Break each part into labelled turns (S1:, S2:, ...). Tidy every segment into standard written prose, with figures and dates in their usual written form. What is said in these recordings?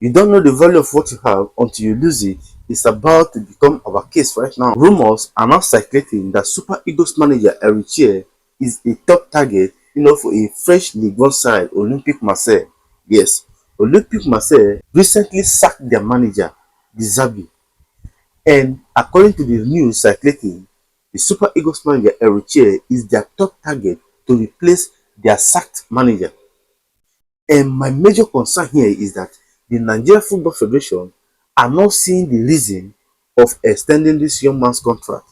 S1: You don't know the value of what you have until you lose it. It's about to become our case right now. Rumors are now circulating that Super Eagles manager Eric Chelle is a top target, for a French League One side, Olympique Marseille. Yes, Olympique Marseille recently sacked their manager, Dizabi. And according to the news circulating, the Super Eagles manager Eric Chelle is their top target to replace their sacked manager. And my major concern here is that the Nigeria Football Federation are not seeing the reason of extending this young man's contract.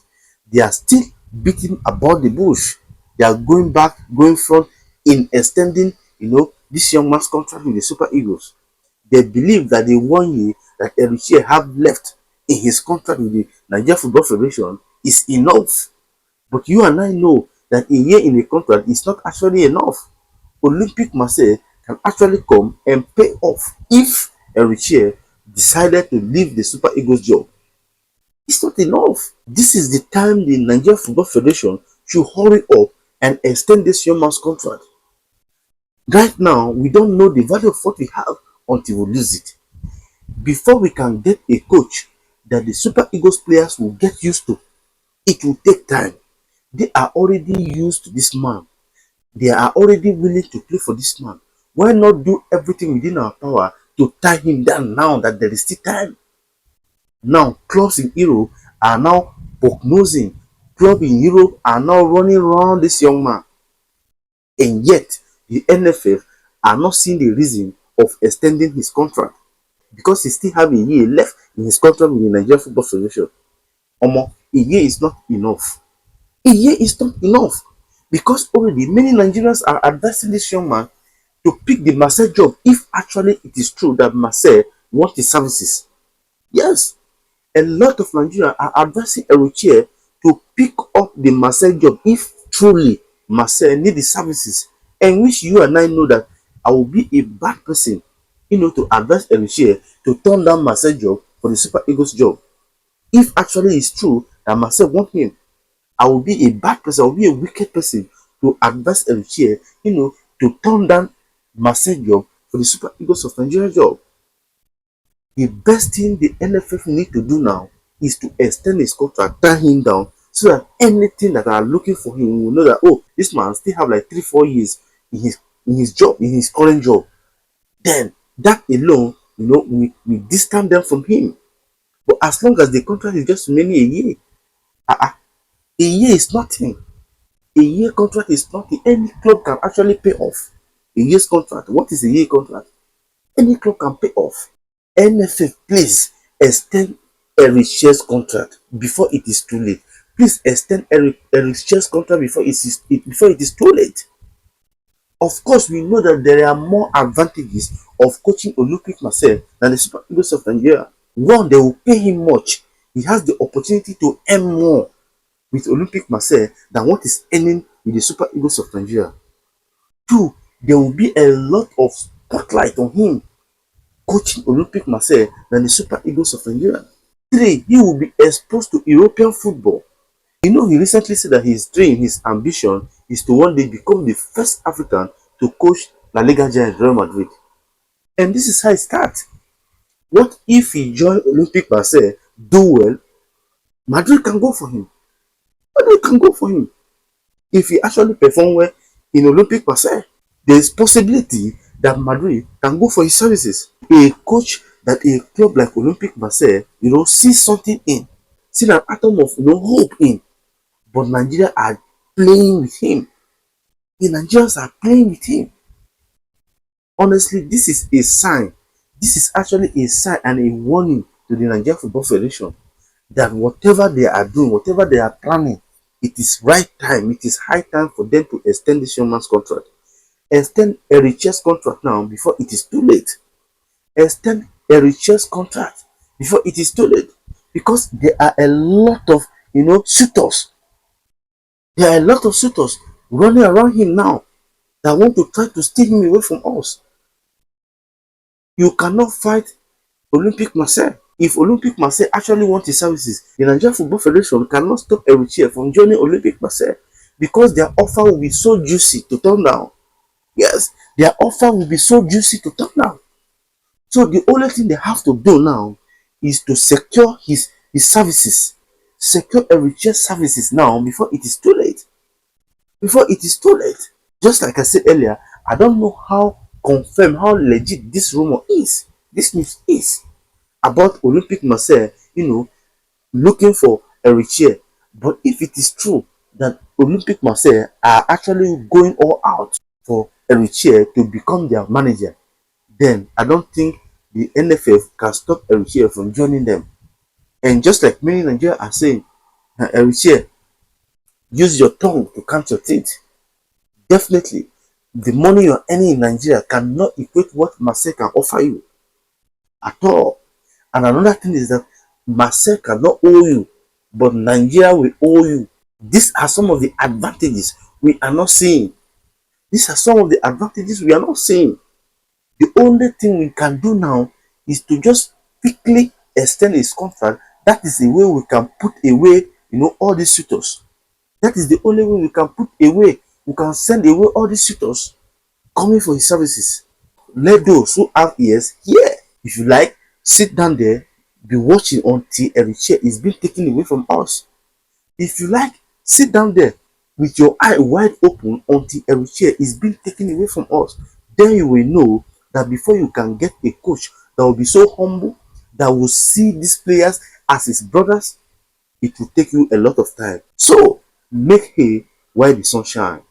S1: They are still beating about the bush. They are going back, going front in extending, this young man's contract with the Super Eagles. They believe that the 1 year that Eric Chelle have left in his contract with the Nigeria Football Federation is enough. But you and I know that a year in a contract is not actually enough. Olympique Marseille can actually come and pay off if Eric Chelle decided to leave the Super Eagles job. It's not enough. This is the time the Nigeria Football Federation should hurry up and extend this young man's contract. Right now, we don't know the value of what we have until we lose it. Before we can get a coach that the Super Eagles players will get used to, it will take time. They are already used to this man. They are already willing to play for this man. Why not do everything within our power to tie him down now that there is still time? Now, clubs in Europe are now prognosing. Clubs in Europe are now running around this young man. And yet, the NFF are not seeing the reason of extending his contract because he still have a year left in his contract with the Nigeria Football Federation. A year is not enough. A year is not enough because already many Nigerians are advising this young man to pick the Marseille job if actually it is true that Marseille want his services. Yes, a lot of Nigerians are advising Eric Chelle to pick up the Marseille job if truly Marseille need the services. And which you and I know that I will be a bad person, to advise Eric Chelle to turn down Marseille job for the Super Eagles job. If actually it's true that Marseille want him, I will be a bad person, I will be a wicked person to advise Eric Chelle, to turn down Marseille job for the Super Eagles of Nigeria job. The best thing the NFF need to do now is to extend his contract, tie him down, so that anything that are looking for him will know that, oh, this man still have like 3-4 years in his job, in his current job. Then that alone, we distance them from him. But as long as the contract is just remaining a year, a year is nothing. A year contract is nothing. Any club can actually pay off a year's contract. What is a year contract? Any club can pay off. NFF, please extend Eric Chelle's contract before it is too late. Please extend Eric Chelle's contract before it is too late. Of course, we know that there are more advantages of coaching Olympique Marseille than the Super Eagles of Nigeria. One, they will pay him much. He has the opportunity to earn more with Olympique Marseille than what is earning with the Super Eagles of Nigeria. Two, there will be a lot of spotlight on him coaching Olympique Marseille than the Super Eagles of Nigeria. Three, he will be exposed to European football. He recently said that his dream, his ambition is to one day become the first African to coach La Liga giant Real Madrid. And this is how it starts. What if he join Olympique Marseille, do well, Madrid can go for him. Madrid can go for him. If he actually perform well in Olympique Marseille, there is possibility that Madrid can go for his services. A coach that a club like Olympique Marseille, sees something in, see an atom of hope in, but Nigeria are playing with him. The Nigerians are playing with him. Honestly, this is a sign. This is actually a sign and a warning to the Nigeria Football Federation that whatever they are doing, whatever they are planning, it is right time. It is high time for them to extend this young man's contract. Extend Eric Chelle's contract now before it is too late. Extend Eric Chelle's contract before it is too late. Because there are a lot of suitors. There are a lot of suitors running around him now that want to try to steal him away from us. You cannot fight Olympique Marseille. If Olympique Marseille actually wants his services, the Nigeria Football Federation cannot stop Eric Chelle from joining Olympique Marseille because their offer will be so juicy to turn down. Yes, their offer will be so juicy to turn down. So the only thing they have to do now is to secure his services, secure Eric Chelle services now before it is too late. Before it is too late. Just like I said earlier, I don't know how confirmed, how legit this rumor is, this news is about Olympic Marseille, looking for Eric Chelle. But if it is true that Olympic Marseille are actually going all out for Eric Chelle to become their manager, then I don't think the NFF can stop Eric Chelle from joining them. And just like many Nigerians are saying, Eric Chelle, use your tongue to count your teeth. Definitely, the money you're earning in Nigeria cannot equate what Marseille can offer you at all. And another thing is that Marseille cannot owe you, but Nigeria will owe you. These are some of the advantages we are not seeing. These are some of the advantages we are not seeing. The only thing we can do now is to just quickly extend his contract. That is the way we can put away, all these suitors. That is the only way we can put away, we can send away all these suitors coming for his services. Let those who have ears hear. If you like, sit down there, be watching until Eric Chelle is being taken away from us. If you like, sit down there with your eye wide open until Eric Chelle is being taken away from us. Then you will know that before you can get a coach that will be so humble, that will see these players as his brothers, it will take you a lot of time. So make hay while the sun shines.